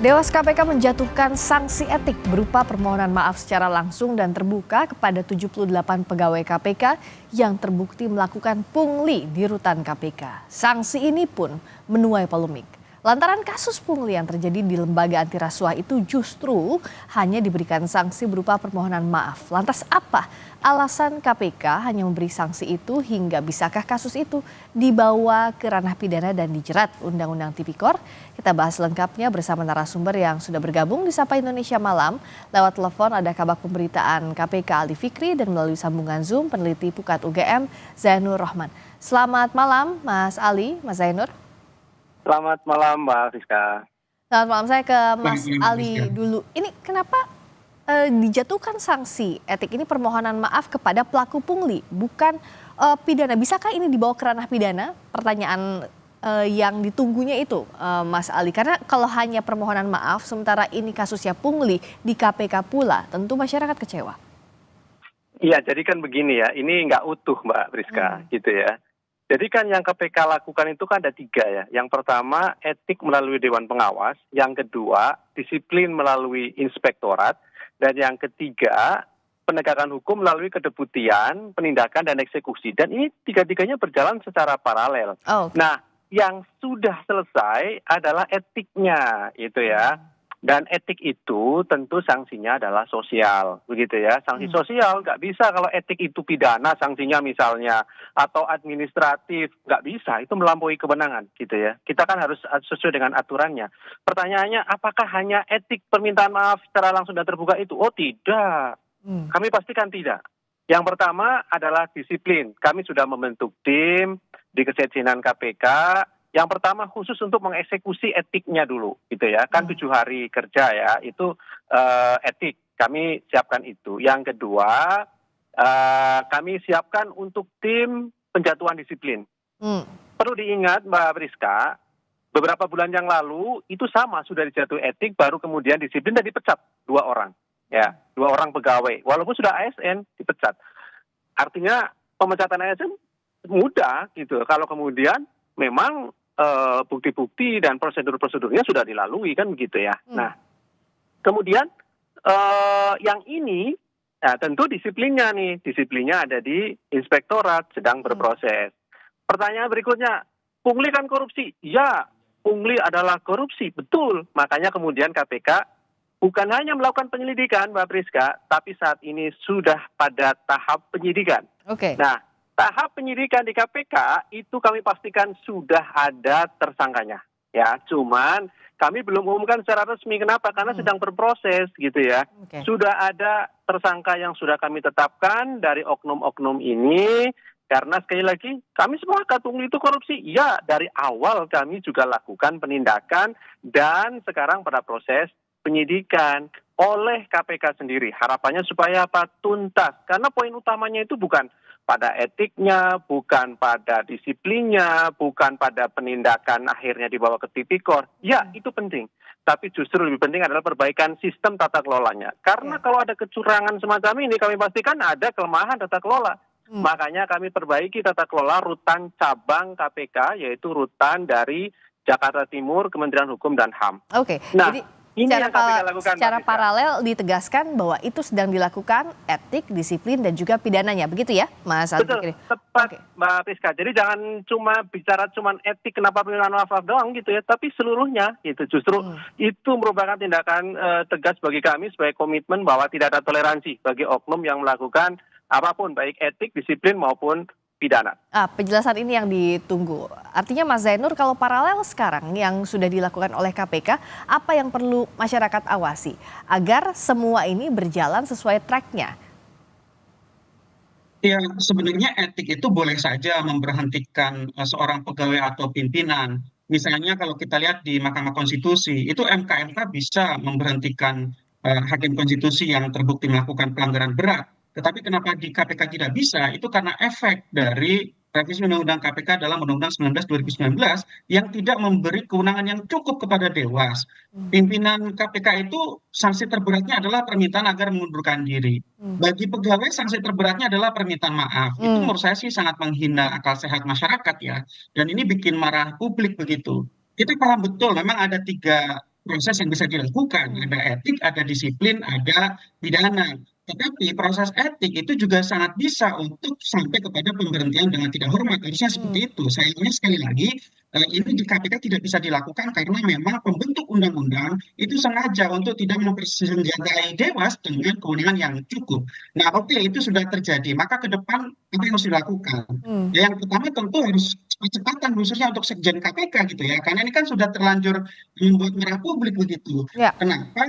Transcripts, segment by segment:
Dewas KPK menjatuhkan sanksi etik berupa permohonan maaf secara langsung dan terbuka kepada 78 pegawai KPK yang terbukti melakukan pungli di rutan KPK. Sanksi ini pun menuai polemik. Lantaran kasus pungli yang terjadi di lembaga antirasuah itu justru hanya diberikan sanksi berupa permohonan maaf. Lantas apa alasan KPK hanya memberi sanksi itu hingga bisakah kasus itu dibawa ke ranah pidana dan dijerat Undang-Undang Tipikor? Kita bahas lengkapnya bersama narasumber yang sudah bergabung di Sapa Indonesia Malam. Lewat telepon ada Kabag Pemberitaan KPK Ali Fikri dan melalui sambungan Zoom peneliti Pukat UGM Zainur Rahman. Selamat malam Mas Ali, Mas Zainur. Selamat malam Mbak Rizka. Selamat malam, saya ke Mas Ali dulu. Ini kenapa dijatuhkan sanksi etik ini permohonan maaf kepada pelaku pungli, bukan pidana? Bisakah ini dibawa ke ranah pidana? Pertanyaan yang ditunggunya itu, Mas Ali. Karena kalau hanya permohonan maaf, sementara ini kasusnya pungli di KPK pula, tentu masyarakat kecewa. Iya, jadi kan begini ya, ini nggak utuh Mbak Rizka, gitu ya. Jadi kan yang KPK lakukan itu kan ada 3 ya. Yang pertama etik melalui Dewan Pengawas, yang kedua disiplin melalui inspektorat, dan yang ketiga penegakan hukum melalui kedeputian, penindakan dan eksekusi. Dan ini 3-tiganya berjalan secara paralel. Nah, yang sudah selesai adalah etiknya, itu ya. Dan etik itu tentu sanksinya adalah sosial, begitu ya. Sanksi sosial nggak bisa kalau etik itu pidana sanksinya misalnya, atau administratif, nggak bisa, itu melampaui kewenangan, gitu ya. Kita kan harus sesuai dengan aturannya. Pertanyaannya, apakah hanya etik permintaan maaf secara langsung dan terbuka itu? Oh tidak, kami pastikan tidak. Yang pertama adalah disiplin. Kami sudah membentuk tim di Kesekjenan KPK. Yang pertama khusus untuk mengeksekusi etiknya dulu, gitu ya. Kan 7 hari kerja ya, itu etik. Kami siapkan itu. Yang kedua, kami siapkan untuk tim penjatuhan disiplin. Perlu diingat Mbak Priska, beberapa bulan yang lalu itu sama sudah dijatuh etik, baru kemudian disiplin dan dipecat 2 orang. Ya, 2 orang pegawai. Walaupun sudah ASN dipecat. Artinya pemecatan ASN mudah gitu. Kalau kemudian memang bukti-bukti dan prosedur-prosedurnya sudah dilalui kan begitu ya. Nah, kemudian yang ini tentu disiplinnya nih, disiplinnya ada di inspektorat sedang berproses. Pertanyaan berikutnya, pungli kan korupsi? Ya, pungli adalah korupsi, betul. Makanya kemudian KPK bukan hanya melakukan penyelidikan Mbak Priska, tapi saat ini sudah pada tahap penyidikan. Nah, tahap penyidikan di KPK itu kami pastikan sudah ada tersangkanya. Ya, cuman kami belum umumkan secara resmi. Kenapa? Karena sedang berproses gitu ya. Sudah ada tersangka yang sudah kami tetapkan dari oknum-oknum ini. Karena sekali lagi kami sepakat pungli itu korupsi. Ya, dari awal kami juga lakukan penindakan dan sekarang pada proses penyidikan oleh KPK sendiri. Harapannya supaya apa? Tuntas. Karena poin utamanya itu bukan pada etiknya, bukan pada disiplinnya, bukan pada penindakan akhirnya dibawa ke Tipikor. Ya, itu penting. Tapi justru lebih penting adalah perbaikan sistem tata kelolanya. Karena kalau ada kecurangan semacam ini, kami pastikan ada kelemahan tata kelola. Makanya kami perbaiki tata kelola rutan cabang KPK, yaitu rutan dari Jakarta Timur, Kementerian Hukum dan HAM. Nah, ini yang KPK lakukan. Secara paralel ditegaskan bahwa itu sedang dilakukan etik, disiplin, dan juga pidananya. Begitu ya, Mas Ali? Betul, tepat Mbak Priska. Jadi jangan cuma bicara etik kenapa permintaan maaf doang gitu ya, tapi seluruhnya gitu. Justru itu merupakan tindakan tegas bagi kami sebagai komitmen bahwa tidak ada toleransi bagi oknum yang melakukan apapun, baik etik, disiplin maupun pidana. Penjelasan ini yang ditunggu. Artinya Mas Zainur, kalau paralel sekarang yang sudah dilakukan oleh KPK, apa yang perlu masyarakat awasi agar semua ini berjalan sesuai tracknya? Ya, sebenarnya etik itu boleh saja memberhentikan seorang pegawai atau pimpinan. Misalnya kalau kita lihat di Mahkamah Konstitusi, itu MK bisa memberhentikan hakim konstitusi yang terbukti melakukan pelanggaran berat. Tetapi kenapa di KPK tidak bisa? Itu karena efek dari revisi Undang-Undang KPK dalam Undang-Undang 19 2019 yang tidak memberi kewenangan yang cukup kepada Dewas. Pimpinan KPK itu sanksi terberatnya adalah permintaan agar mengundurkan diri. Bagi pegawai sanksi terberatnya adalah permintaan maaf. Itu menurut saya sih sangat menghina akal sehat masyarakat ya. Dan ini bikin marah publik begitu. Kita paham betul memang ada 3 proses yang bisa dilakukan. Ada etik, ada disiplin, ada pidana. Tetapi proses etik itu juga sangat bisa untuk sampai kepada pemberhentian dengan tidak hormat. Harusnya Hmm. seperti itu. Sayangnya sekali lagi ini di KPK tidak bisa dilakukan karena memang pembentuk undang-undang itu sengaja untuk tidak mempersenjatai Dewas dengan kewenangan yang cukup. Nah, oke, itu sudah terjadi. Maka ke depan apa yang harus dilakukan? Hmm. Ya, yang pertama tentu harus percepatan khususnya untuk Sekjen KPK gitu ya. Karena ini kan sudah terlanjur membuat merah publik begitu. Ya. Kenapa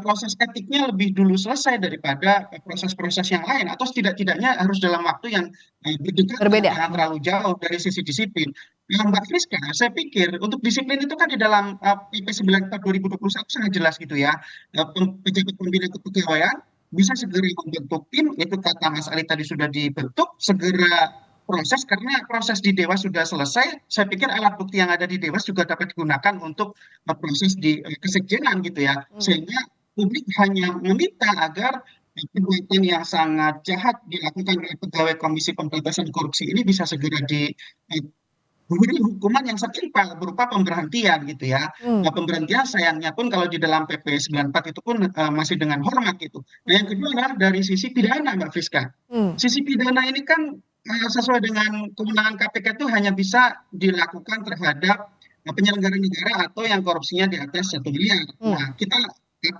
proses etiknya lebih dulu selesai daripada proses-proses yang lain atau setidak-tidaknya harus dalam waktu yang berdekatan, Berbeda. jangan terlalu jauh dari sisi disiplin. Nah, Mbak Friska, saya pikir untuk disiplin itu kan di dalam PP 94 2021 sangat jelas gitu ya. Pejabat pembina kepegawaian bisa segera membentuk tim, itu kata Mas Ali tadi sudah dibentuk, segera proses karena proses di Dewas sudah selesai. Saya pikir alat bukti yang ada di Dewas juga dapat digunakan untuk proses di kesekjenan gitu ya. Hmm. Sehingga publik hanya meminta agar perbuatan yang sangat jahat dilakukan oleh pegawai Komisi Pemberantasan Korupsi ini bisa segera diberi hukuman yang setimpal berupa pemberhentian gitu ya. Hmm. Nah, pemberhentian sayangnya pun kalau di dalam PP 94 itu pun masih dengan hormat gitu. Nah, yang kedua adalah dari sisi pidana, Mbak Friska. Hmm. Sisi pidana ini kan sesuai dengan kewenangan KPK itu hanya bisa dilakukan terhadap penyelenggara negara atau yang korupsinya di atas 1 miliar. Hmm. Nah, kita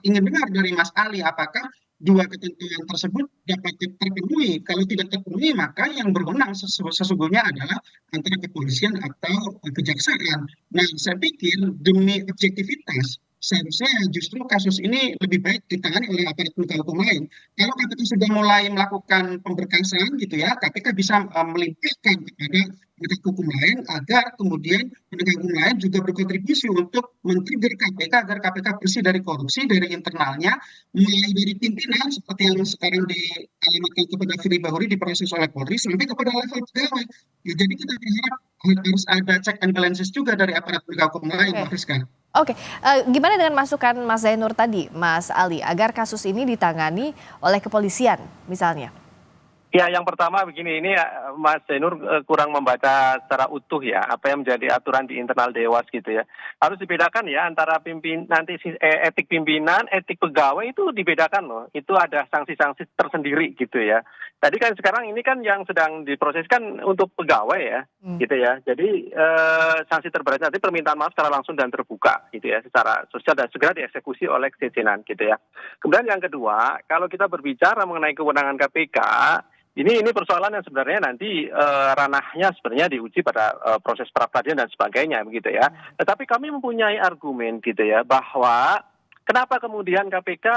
ingin dengar dari Mas Ali apakah dua ketentuan tersebut dapat terpenuhi. Kalau tidak terpenuhi, maka yang berwenang sesungguhnya adalah antara kepolisian atau kejaksaan. Nah, saya pikir demi objektivitas, seharusnya justru kasus ini lebih baik ditangani oleh aparat penegak hukum lain. Kalau KPK sudah mulai melakukan pemberkasan gitu ya, KPK bisa melimpahkan kepada penegak hukum lain agar kemudian penegak hukum lain juga berkontribusi untuk men-trigger KPK agar KPK bersih dari korupsi dari internalnya, mulai dari pimpinan seperti yang sekarang dialamatkan kepada Firly Bahuri diproses oleh Polri sampai kepada level pegawai. Ya, jadi kita berharap harus ada check and balances juga dari aparat penegak hukum lain, Oke. Mbak Friska. Oke, gimana dengan masukan Mas Zainur tadi, Mas Ali, agar kasus ini ditangani oleh kepolisian misalnya? Ya, yang pertama begini, ini Mas Zainur kurang membaca secara utuh ya, apa yang menjadi aturan di internal Dewas gitu ya. Harus dibedakan ya antara etik pimpinan, etik pegawai itu dibedakan loh. Itu ada sanksi-sanksi tersendiri gitu ya. Tadi kan sekarang ini kan yang sedang diproseskan untuk pegawai ya, gitu ya. Jadi sanksi terberatnya nanti permintaan maaf secara langsung dan terbuka gitu ya, secara sosial dan segera dieksekusi oleh kejaksaan gitu ya. Kemudian yang kedua, kalau kita berbicara mengenai kewenangan KPK, ini persoalan yang sebenarnya nanti ranahnya sebenarnya diuji pada proses pra-peradilan dan sebagainya begitu ya. Tetapi kami mempunyai argumen gitu ya bahwa kenapa kemudian KPK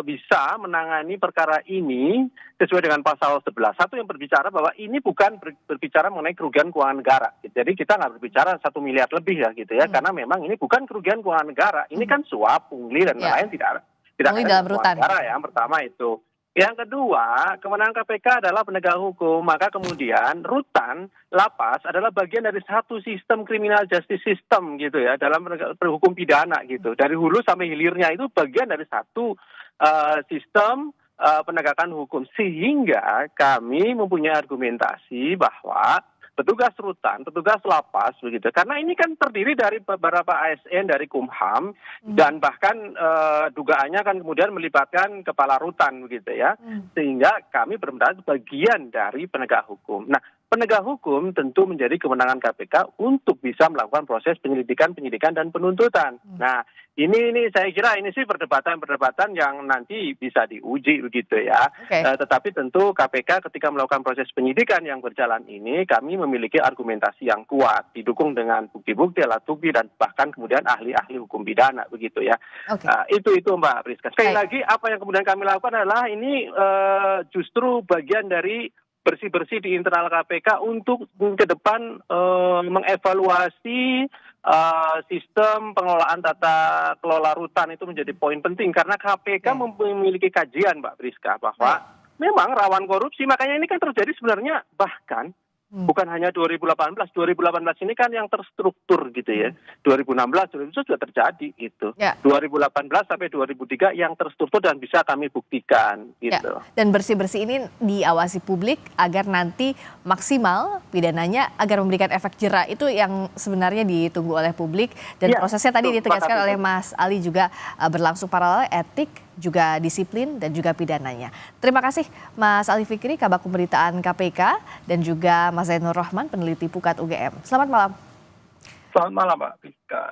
bisa menangani perkara ini sesuai dengan pasal 11. Satu yang berbicara bahwa ini bukan berbicara mengenai kerugian keuangan negara. Jadi kita nggak berbicara 1 miliar lebih ya gitu ya, karena memang ini bukan kerugian keuangan negara. Ini kan suap, pungli dan lain-lain tidak Pungli ada dalam rutan. keuangan negara ya. Yang pertama itu. Yang kedua, kewenangan KPK adalah penegak hukum, maka kemudian rutan, lapas adalah bagian dari satu sistem criminal justice system gitu ya, dalam hukum pidana gitu. Dari hulu sampai hilirnya itu bagian dari satu sistem penegakan hukum. Sehingga kami mempunyai argumentasi bahwa petugas rutan, petugas lapas begitu. Karena ini kan terdiri dari beberapa ASN dari Kumham dan bahkan dugaannya kan kemudian melibatkan kepala rutan begitu ya. Sehingga kami berpendapat bagian dari penegak hukum. Nah, penegak hukum tentu menjadi kewenangan KPK untuk bisa melakukan proses penyidikan, dan penuntutan. Nah, ini saya kira ini sih perdebatan yang nanti bisa diuji begitu ya. Okay. Tetapi tentu KPK ketika melakukan proses penyidikan yang berjalan ini, kami memiliki argumentasi yang kuat, didukung dengan bukti-bukti, alat bukti, dan bahkan kemudian ahli-ahli hukum pidana begitu ya. Okay. Itu Mbak Priska. Sekali lagi apa yang kemudian kami lakukan adalah ini justru bagian dari bersih-bersih di internal KPK untuk ke depan mengevaluasi sistem pengelolaan tata kelola rutan itu menjadi poin penting karena KPK memiliki kajian Mbak Priska bahwa memang rawan korupsi, makanya ini kan terjadi sebenarnya bahkan Bukan hanya 2018 ini kan yang terstruktur gitu ya. 2016 itu sudah terjadi gitu. Ya. 2018 sampai 2003 yang terstruktur dan bisa kami buktikan Ya, gitu. dan bersih-bersih ini diawasi publik agar nanti maksimal pidananya agar memberikan efek jera. Itu yang sebenarnya ditunggu oleh publik dan Ya, prosesnya tadi betul, ditegaskan sepakat oleh itu. Mas Ali juga berlangsung paralel, etik, juga disiplin dan juga pidananya. Terima kasih Mas Ali Fikri, Kabak Pemberitaan KPK, dan juga Mas Zainur Rahman, peneliti Pukat UGM. Selamat malam. Selamat malam Mbak Rizka.